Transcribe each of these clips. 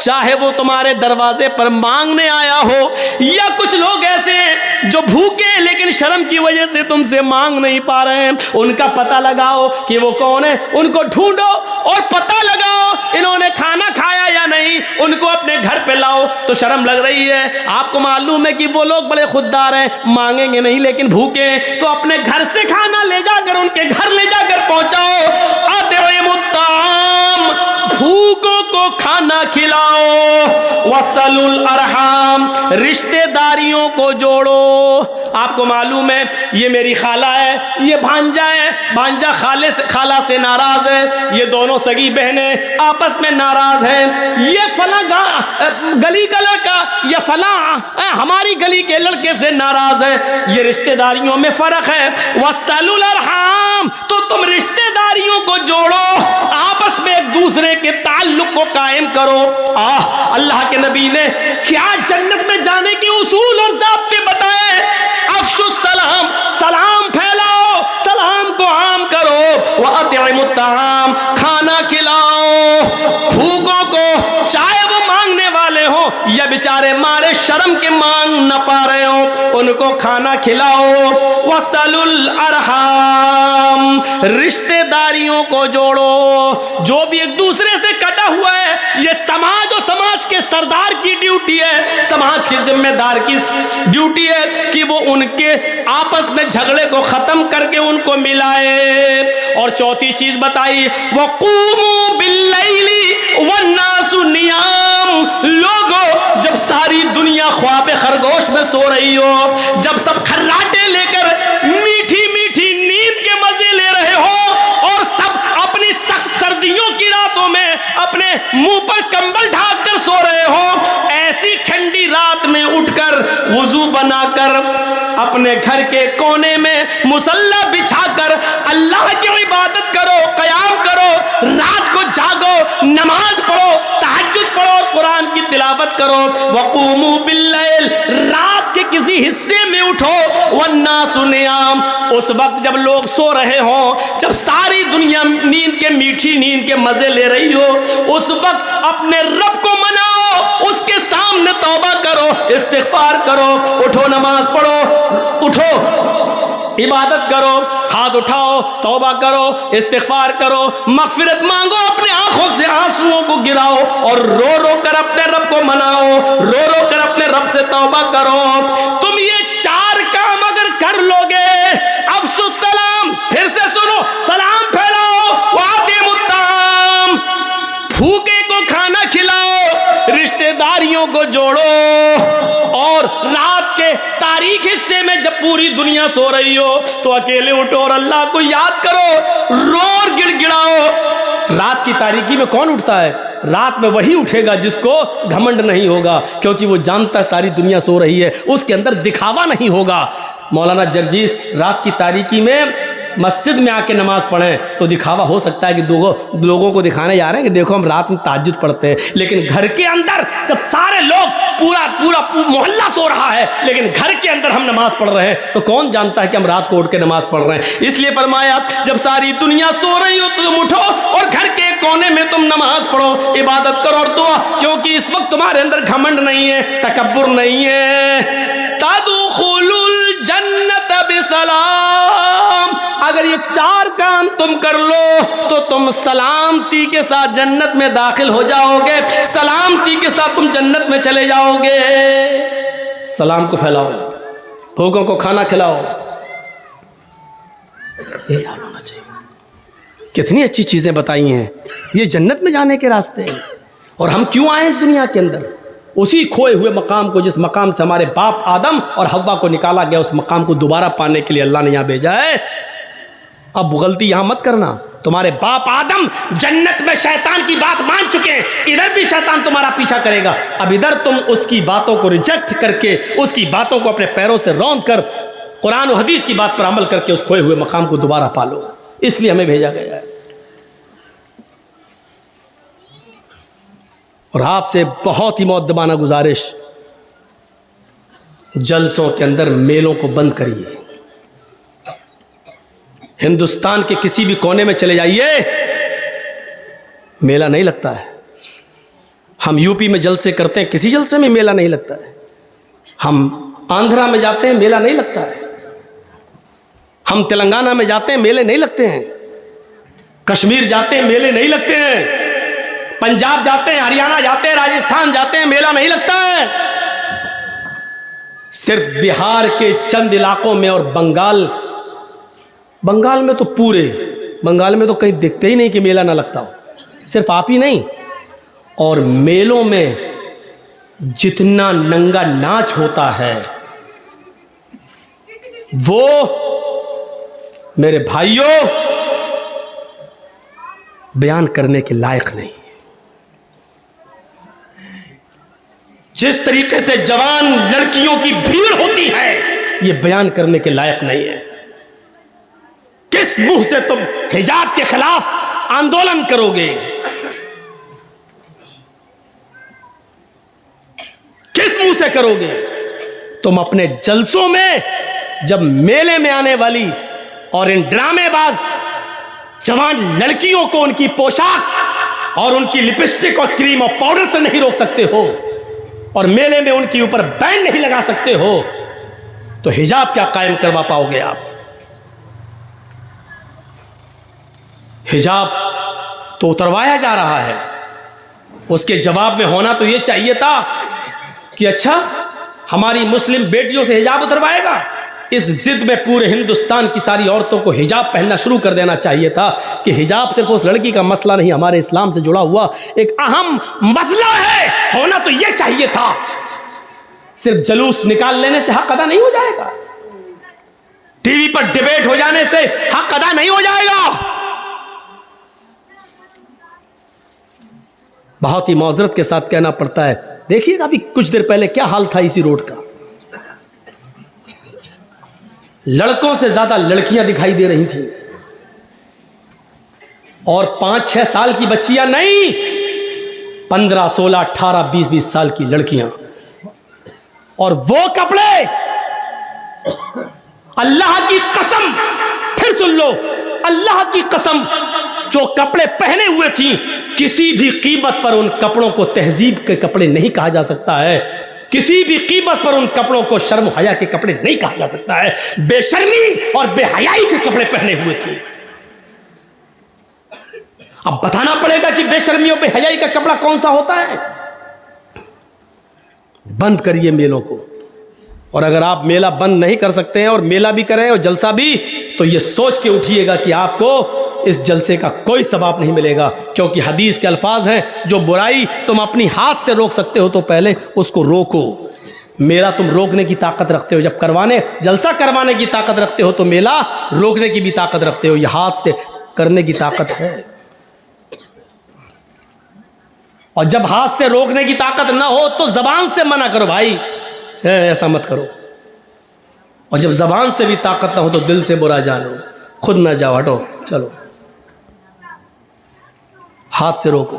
चाहे वो तुम्हारे दरवाजे पर मांगने आया हो, या कुछ लोग ऐसे हैं जो भूखे लेकिन शर्म की वजह से तुमसे मांग नहीं पा रहे हैं, उनका पता लगाओ कि वो कौन है, उनको ढूंढो और पता लगाओ इन्होंने खाना खाया या नहीं, उनको अपने घर पे लाओ। तो शर्म लग रही है, आपको मालूम है कि वो लोग बड़े खुददार हैं, मांगेंगे नहीं लेकिन भूखे हैं, तो अपने घर से खाना ले जाकर उनके घर ले जाकर पहुंचाओ। अतिमुत्ताम, भूखों को खाना खिलाओ। वसलुल अरहाम, रिश्तेदारियों को जोड़ो। आपको मालूम है ये मेरी खाला है, ये भांजा है, भांजा खाला से नाराज है, ये दोनों सगी बहनें आपस में नाराज हैं, ये फला गली का लड़का या फला हमारी गली के लड़के से नाराज है। ये रिश्तेदारियों में फर्क है। वसलुल अरहाम, तो तुम रिश्तेदारियों को जोड़ो, आपस में एक दूसरे के ताल्लुक को कायम करो। अल्लाह के नबी ने क्या जन्नत में जाने के उसूल और ज़ाब्ते बताए। अफ़शुस सलाम, सलाम फैलाओ, सलाम को आम करो। व अतिमुत ताआम, खाना खिलाओ भूखों को, चाहे वो मांगने वाले हो या बेचारे मारे शर्म के मांग न पा रहे हो, उनको खाना खिलाओ। वसलुल अरहाम, रिश्तेदारियों को जोड़ो। जो भी एक दूसरे से कटा हुआ है, ये समाज और समाज के सरदार की ड्यूटी है, समाज की जिम्मेदार की ड्यूटी है कि वो उनके आपस में झगड़े को खत्म करके उनको मिलाए। और चौथी चीज बताई, वक़ूमू बिल्लैली वन्नासु नियाम। लोगों, जब सारी दुनिया ख्वाब खरगोश में सो रही हो, जब सब खर्राटे लेकर मीठी मीठी नींद के मजे ले रहे हो और सब अपनी सख्त सर्दियों की रातों में अपने मुंह पर कंबल ढाक कर सो रहे हो, ऐसी ठंडी रात में उठकर वुजू बनाकर अपने घर के कोने में मुसल्ला बिछाकर अल्लाह की इबादत करो, क़याम करो, रात को जागो, नमाज पढ़ो, तहज्जुद पढ़ो और कुरान की तिलावत करो। वक़ूमू बिल्लैल, रात के किसी हिस्से में उठो। वन्नासु नियाम, उस वक्त जब लोग सो रहे हो, जब सारी दुनिया नींद के मीठी नींद के मजे ले रही हो, उस वक्त अपने रब को मनाओ, उसके सामने तौबा करो, इस्तिग़फ़ार करो, उठो नमाज पढ़ो, उठो इबादत करो, हाथ उठाओ, तौबा करो, इस्तिग़फ़ार करो, मग़फ़िरत मांगो, अपने आंखों से आंसुओं को गिराओ और रो रो कर अपने रब को मनाओ, रो रो कर अपने रब से तौबा करो। तुम ये चार काम अगर कर लोगे, अफ़शुस सलाम, फिर से सुनो, सलाम फैलाओ, वातिमुत ताआम, भूखे को खाना खिलाओ, रिश्तेदारियों को जोड़ो, और रात के तारीख हिस्से में जब पूरी दुनिया सो रही हो तो अकेले उठो और अल्लाह को याद करो, रो और गिड़गिड़ाओ। रात की तारीकी में कौन उठता है? रात में वही उठेगा जिसको घमंड नहीं होगा, क्योंकि वो जानता है सारी दुनिया सो रही है, उसके अंदर दिखावा नहीं होगा। मौलाना जर्जीस रात की तारीकी में मस्जिद में आके नमाज पढ़ें तो दिखावा हो सकता है कि लोगों को दिखाने जा रहे हैं कि देखो हम रात में तहज्जुद पढ़ते हैं, लेकिन घर के अंदर जब सारे लोग पूरा मोहल्ला सो रहा है लेकिन घर के अंदर हम नमाज पढ़ रहे हैं, तो कौन जानता है कि हम रात को उठ के नमाज पढ़ रहे हैं। इसलिए फरमाया जब सारी दुनिया सो रही हो तो तुम उठो और घर के कोने में तुम नमाज पढ़ो, इबादत करो और दुआ, क्योंकि इस वक्त तुम्हारे अंदर घमंड नहीं है, तकब्बुर नहीं है। तदखुलुल जन्नत बिसलाम, अगर ये चार काम तुम कर लो तो तुम सलामती के साथ जन्नत में दाखिल हो जाओगे, सलामती के साथ तुम जन्नत में चले जाओगे। सलाम को फैलाओ, भूखों को खाना खिलाओ, ये याद होना चाहिए। कितनी अच्छी चीजें बताई हैं, ये जन्नत में जाने के रास्ते हैं। और हम क्यों आए इस दुनिया के अंदर? उसी खोए हुए मकाम को, जिस मकाम से हमारे बाप आदम और हव्वा को निकाला गया, उस मकाम को दोबारा पाने के लिए अल्लाह ने यहाँ भेजा है। अब गलती यहाँ मत करना। तुम्हारे बाप आदम जन्नत में शैतान की बात मान चुके हैं, इधर भी शैतान तुम्हारा पीछा करेगा। अब इधर तुम उसकी बातों को रिजेक्ट करके, उसकी बातों को अपने पैरों से रौंद कर कुरान और हदीस की बात पर अमल करके उस खोए हुए मकाम को दोबारा पालो। इसलिए हमें भेजा गया है। और आपसे बहुत ही मुअद्दबाना गुजारिश, जलसों के अंदर मेलों को बंद करिए। हिंदुस्तान के किसी भी कोने में चले जाइए, मेला नहीं लगता है। हम यूपी में जलसे करते हैं, किसी जलसे में मेला नहीं लगता है। हम आंध्रा में जाते हैं, मेला नहीं लगता है। हम तेलंगाना में जाते हैं, मेले नहीं लगते हैं। कश्मीर जाते हैं, मेले नहीं लगते हैं। पंजाब जाते हैं, हरियाणा जाते हैं, राजस्थान जाते हैं, मेला नहीं लगता है। सिर्फ बिहार के चंद इलाकों में और बंगाल में तो पूरे बंगाल में तो कहीं दिखते ही नहीं कि मेला ना लगता हो। सिर्फ आप ही नहीं, और मेलों में जितना नंगा नाच होता है वो मेरे भाइयों बयान करने के लायक नहीं। जिस तरीके से जवान लड़कियों की भीड़ होती है ये बयान करने के लायक नहीं है। किस मुंह से तुम हिजाब के खिलाफ आंदोलन करोगे? किस मुंह से करोगे? तुम अपने जलसों में, जब मेले में आने वाली और इन ड्रामेबाज जवान लड़कियों को उनकी पोशाक और उनकी लिपस्टिक और क्रीम और पाउडर से नहीं रोक सकते हो और मेले में उनके ऊपर बैन नहीं लगा सकते हो, तो हिजाब क्या कायम करवा पाओगे आप? हिजाब तो उतरवाया जा रहा है। उसके जवाब में होना तो यह चाहिए था कि अच्छा हमारी मुस्लिम बेटियों से हिजाब उतरवाएगा। इस जिद में पूरे हिंदुस्तान की सारी औरतों को हिजाब पहनना शुरू कर देना चाहिए था कि हिजाब सिर्फ उस लड़की का मसला नहीं, हमारे इस्लाम से जुड़ा हुआ एक अहम मसला है। होना तो यह चाहिए था। सिर्फ जलूस निकाल लेने से हक अदा नहीं हो जाएगा। टीवी पर डिबेट हो जाने से हक अदा नहीं हो जाएगा। बहुत ही मौजरत के साथ कहना पड़ता है, देखिएगा अभी कुछ देर पहले क्या हाल था इसी रोड का। लड़कों से ज्यादा लड़कियां दिखाई दे रही थी और 5-6 साल की बच्चियां नहीं, 15, 16, 18, 20 साल की लड़कियां। और वो कपड़े, अल्लाह की कसम, फिर सुन लो, अल्लाह की कसम, जो कपड़े पहने हुए थी किसी भी कीमत पर उन कपड़ों को तहजीब के कपड़े नहीं कहा जा सकता है। किसी भी कीमत पर उन कपड़ों को शर्म हया के कपड़े नहीं कहा जा सकता है। बेशर्मी और बेहयाई के कपड़े पहने हुए थे। अब बताना पड़ेगा कि बेशर्मी और बेहयाई का कपड़ा कौन सा होता है। बंद करिए मेलों को। और अगर आप मेला बंद नहीं कर सकते हैं और मेला भी करें और जलसा भी, तो यह सोच के उठिएगा कि आपको इस जलसे का कोई सवाब नहीं मिलेगा। क्योंकि हदीस के अल्फाज हैं, जो बुराई तुम अपनी हाथ से रोक सकते हो तो पहले उसको रोको। मेला तुम रोकने की ताकत रखते हो, जब जलसा करवाने की ताकत रखते हो तो मेला रोकने की भी ताकत रखते हो। यह हाथ से करने की ताकत है। और जब हाथ से रोकने की ताकत ना हो तो जबान से मना करो, भाई ऐसा मत करो। और जब जबान से भी ताकत ना हो तो दिल से बुरा जानो, खुद ना जाओ, हटो, चलो, हाथ से रोको।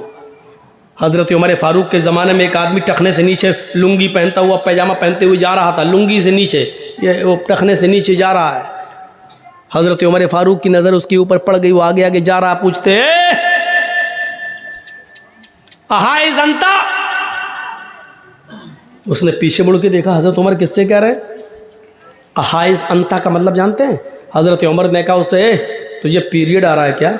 हज़रत उमर फारूक के ज़माने में एक आदमी टखने से नीचे लुंगी पहनता हुआ, पैजामा पहनते हुए जा रहा था। लुंगी से नीचे, ये वो टखने से नीचे जा रहा है। हज़रत उमर फारूक की नज़र उसके ऊपर पड़ गई। वो आगे आगे जा रहा, पूछते अहाय जनता। उसने पीछे मुड़ के देखा, हज़रत उमर किससे कह रहे हैं? अहाइस अंता का मतलब जानते हैं? हज़रत उमर ने कहा उसे, तुझे पीरियड आ रहा है क्या?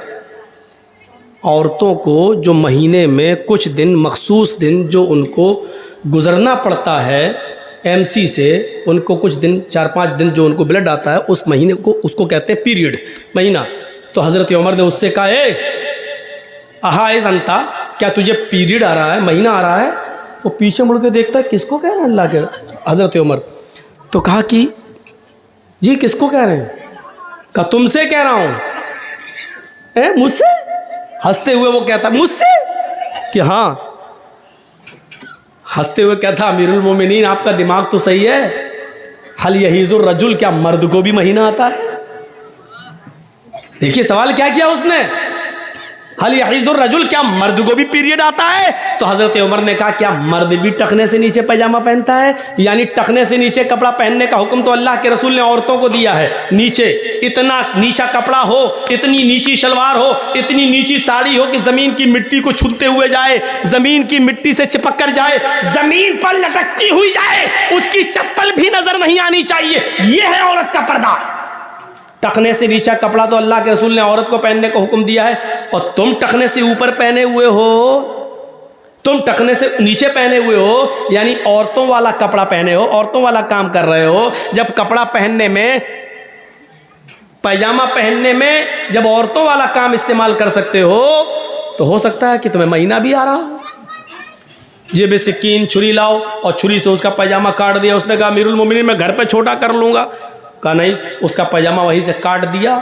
औरतों को जो महीने में कुछ दिन, मखसूस दिन जो उनको गुजरना पड़ता है एमसी से, उनको कुछ दिन, 4-5 दिन जो उनको ब्लड आता है, उस महीने को उसको कहते हैं पीरियड, महीना। तो हज़रत उमर ने उससे कहा, अहाइस अंता, क्या तुझे पीरियड आ रहा है, महीना आ रहा है? वो पीछे मुड़ के देखता है, किसको कह रहे हैं अल्लाह के हज़रत उमर? तो कहा कि जी किसको कह रहे हैं? कहा तुमसे कह रहा हूँ। मुझसे? हंसते हुए वो कहता मुझसे? कि हाँ। हंसते हुए कहता, अमीरुल मोमिनीन आपका दिमाग तो सही है, हल यहीजुर रजुल, क्या मर्द को भी महीना आता है? देखिए सवाल क्या किया उसने। हल यहीज़ुर रजुल, क्या मर्द को भी पीरियड आता है? तो हजरत उमर ने कहा क्या मर्द भी टखने से नीचे पैजामा पहनता है? यानी टखने से नीचे कपड़ा पहनने का हुक्म तो अल्लाह के रसूल ने औरतों को दिया है। नीचे इतना नीचा कपड़ा हो, इतनी नीची शलवार हो, इतनी नीची साड़ी हो कि जमीन की मिट्टी को छूते हुए जाए, जमीन की मिट्टी से चिपक कर जाए, जमीन पर लटकती हुई जाए, उसकी चप्पल भी नजर नहीं आनी चाहिए। यह है औरत का पर्दा। टखने से नीचा कपड़ा तो अल्लाह के रसूल ने औरत को पहनने का हुक्म दिया है, और तुम टखने से ऊपर पहने हुए हो, तुम टखने से नीचे पहने हुए हो, यानी औरतों वाला कपड़ा पहने हो, औरतों वाला काम कर रहे हो। जब कपड़ा पहनने में, पैजामा पहनने में जब औरतों वाला काम इस्तेमाल कर सकते हो, तो हो सकता है कि तुम्हें महीना भी आ रहा हो। ये बेसिकीन छुरी लाओ, और छुरी से उसका पैजामा काट दिया। उसने कहा अमीरुल मोमिनीन मैं घर पे छोटा कर लूँगा। कहा नहीं, उसका पैजामा वहीं से काट दिया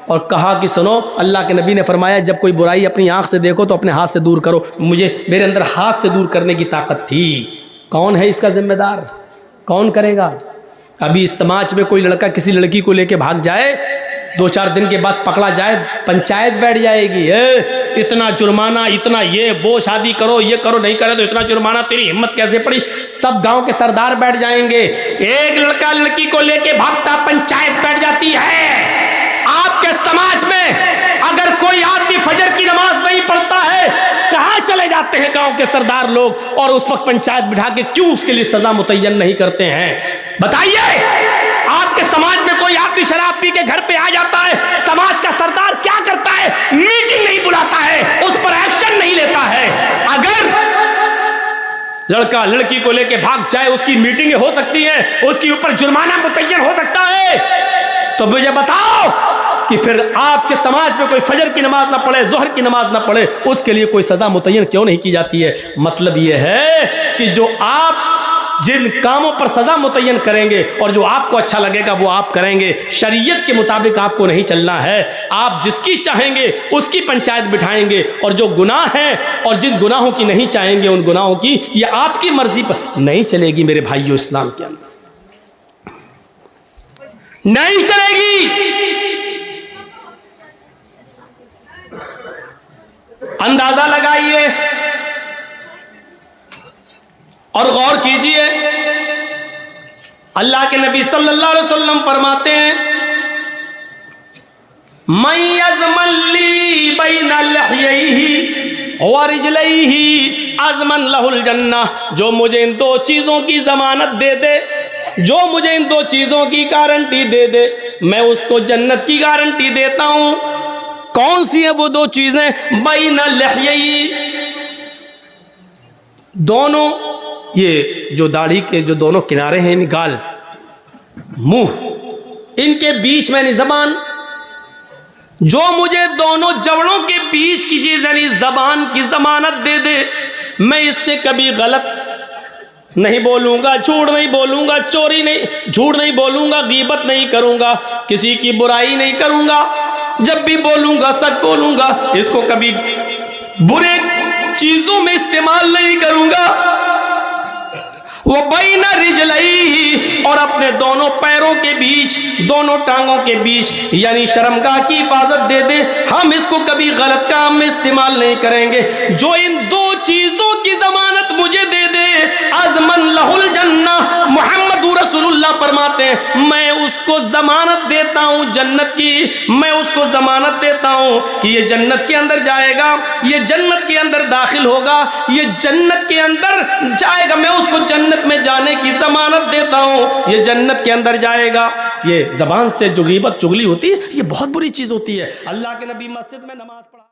और कहा कि सुनो, अल्लाह के नबी ने फरमाया जब कोई बुराई अपनी आंख से देखो तो अपने हाथ से दूर करो। मेरे अंदर हाथ से दूर करने की ताकत थी। कौन है इसका जिम्मेदार? कौन करेगा? अभी इस समाज में कोई लड़का किसी लड़की को लेके भाग जाए, 2-4 दिन के बाद पकड़ा जाए, पंचायत बैठ जाएगी, इतना जुर्माना, इतना ये वो, शादी करो, ये करो, नहीं करे तो इतना जुर्माना, तेरी हिम्मत कैसे पड़ी? सब गांव के सरदार बैठ जाएंगे। एक लड़का लड़की को लेके भागता, पंचायत बैठ जाती है। आपके समाज में अगर कोई आदमी फजर की नमाज नहीं पढ़ता है, कहां चले जाते हैं गांव के सरदार लोग, और उस वक्त पंचायत बिठा के क्यों उसके लिए सजा मुतय्यन नहीं करते हैं? बताइए। आपके समाज में कोई आदमी शराब पी के घर पे आ जाता है, समाज का सरदार क्या करता है? मीटिंग नहीं बुलाता है, उस पर एक्शन नहीं लेता है। अगर लड़का लड़की को लेके भाग जाए, उसकी मीटिंगें हो सकती हैं, उसके ऊपर जुर्माना मुतय्यन हो सकता है, तो मुझे बताओ कि फिर आपके समाज में कोई फजर की नमाज ना पढ़े, जोहर की नमाज ना पढ़े, उसके लिए कोई सजा मुतय्यन क्यों नहीं की जाती है? मतलब यह है कि जो आप जिन कामों पर सजा मुतय्यन करेंगे और जो आपको अच्छा लगेगा वो आप करेंगे। शरीयत के मुताबिक आपको नहीं चलना है। आप जिसकी चाहेंगे उसकी पंचायत बिठाएंगे, और जो गुनाह है और जिन गुनाहों की नहीं चाहेंगे उन गुनाहों की ये आपकी मर्जी पर नहीं चलेगी। मेरे भाइयों, इस्लाम के अंदर नहीं चलेगी। अंदाजा लगाइए और गौर कीजिए। अल्लाह के नबी सल्लल्लाहु अलैहि वसल्लम फरमाते हैं, मन यज़मन ली बैना लहयैहि व रिजलैहि अज़मन लहुल जन्नह। जो मुझे इन 2 चीज़ों की ज़मानत दे दे, जो मुझे इन 2 चीज़ों की गारंटी दे दे, मैं उसको जन्नत की गारंटी देता हूँ। कौन सी है वो 2 चीज़ें? बैना लहयैहि, दोनों ये जो दाढ़ी के जो दोनों किनारे हैं, गाल, मुंह, इनके बीच में ज़बान, जो मुझे दोनों जबड़ों के बीच की चीज यानी ज़बान की ज़मानत दे दे, मैं इससे कभी गलत नहीं बोलूँगा, झूठ नहीं बोलूँगा, चोरी नहीं, झूठ नहीं बोलूँगा, गीबत नहीं करूँगा, किसी की बुराई नहीं करूँगा, जब भी बोलूँगा सच बोलूँगा, इसको कभी बुरे चीज़ों में इस्तेमाल नहीं करूँगा। वो बैना रिजलैहि, और अपने दोनों पैरों के बीच, दोनों टांगों के बीच यानी शर्मगाह की हिफाजत दे दे, हम इसको कभी गलत काम में इस्तेमाल नहीं करेंगे। जो इन 2 चीज़ों की ज़मानत मुझे दे दे, अज़मन लहुल जन्नह, मुहम्मद रसूलुल्लाह फरमाते हैं मैं उसको ज़मानत देता हूँ जन्नत की, मैं उसको ज़मानत देता हूँ कि ये जन्नत के अंदर जाएगा, ये जन्नत के अंदर दाखिल होगा, ये जन्नत के अंदर जाएगा, मैं उसको जन्नत में जाने की ज़मानत देता हूँ, ये जन्नत के अंदर जाएगा। ये ज़बान से जो गीबत चुगली होती है, ये बहुत बुरी चीज़ होती है। अल्लाह के नबी मस्जिद में नमाज पढ़ा